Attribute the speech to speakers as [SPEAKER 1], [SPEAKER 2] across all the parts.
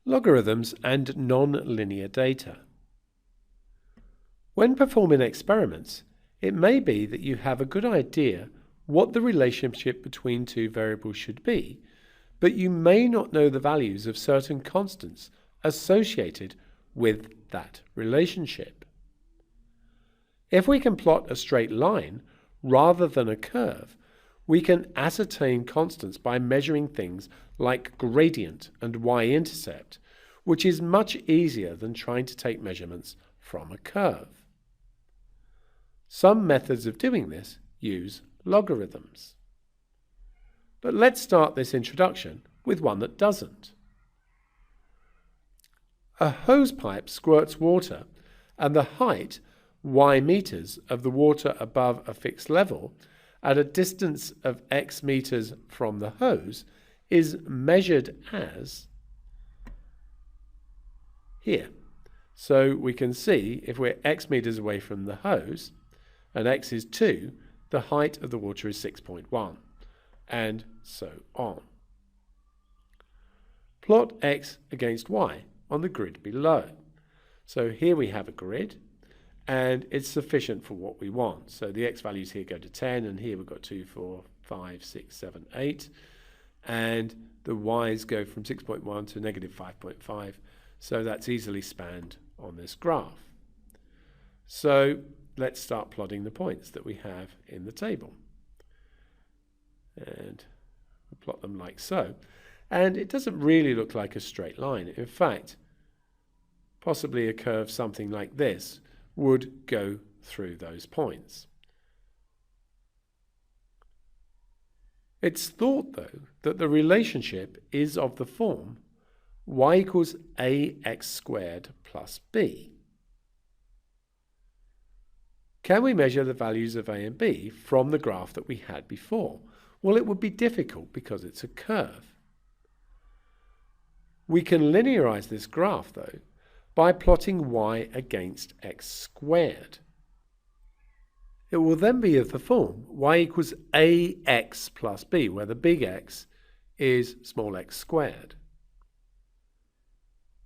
[SPEAKER 1] Logarithms and non-linear data. When performing experiments, it may be that you have a good idea what the relationship between two variables should be, but you may not know the values of certain constants associated with that relationship. If we can plot a straight line rather than a curve, we can ascertain constants by measuring things like gradient and y-intercept, which is much easier than trying to take measurements from a curve. Some methods of doing this use logarithms. But let's start this introduction with one that doesn't. A hose pipe squirts water, and the height, y meters, of the water above a fixed level at a distance of x meters from the hose is measured as here. So we can see if we're x meters away from the hose and x is 2, the height of the water is 6.1, and so on. Plot x against y on the grid below. So here we have a grid, and it's sufficient for what we want. So the x values here go to 10, and here we've got 2, 4, 5, 6, 7, 8. And the y's go from 6.1 to negative 5.5. So that's easily spanned on this graph. So let's start plotting the points that we have in the table. And we'll plot them like so. And it doesn't really look like a straight line. In fact, possibly a curve something like this would go through those points. It's thought, though, that the relationship is of the form y equals ax squared plus b. Can we measure the values of a and b from the graph that we had before? Well, it would be difficult because it's a curve. We can linearize this graph, though, by plotting y against x squared. It will then be of the form y equals ax plus b, where the big X is small x squared.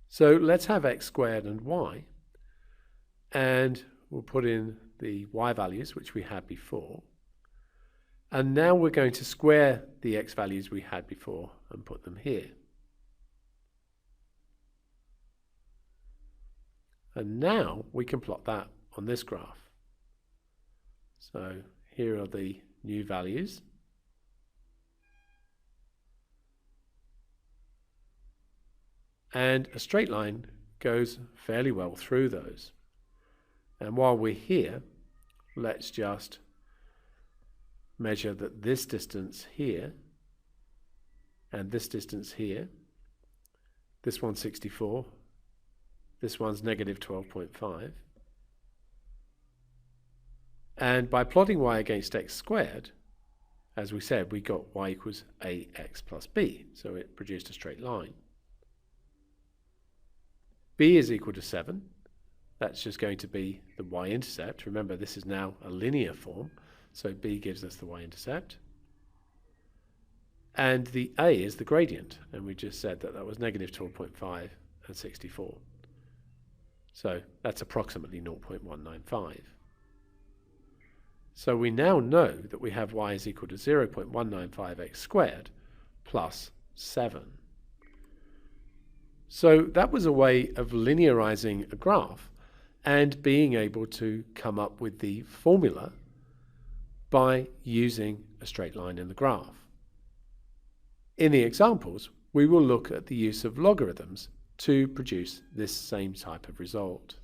[SPEAKER 1] So let's have x squared and y, and we'll put in the y values which we had before. And now we're going to square the x values we had before and put them here. And now we can plot that on this graph. So here are the new values. And a straight line goes fairly well through those. And while we're here, let's just measure that this distance here and this distance here, this one's 64, this one's negative 12.5. And by plotting y against x squared, as we said, we got y equals ax plus b, so it produced a straight line. B is equal to 7. That's just going to be the y-intercept. Remember, this is now a linear form, so b gives us the y-intercept. And the a is the gradient, and we just said that that was negative 12.5 and 64. So that's approximately 0.195. So we now know that we have y is equal to 0.195x squared plus 7. So that was a way of linearizing a graph and being able to come up with the formula by using a straight line in the graph. In the examples, we will look at the use of logarithms to produce this same type of result.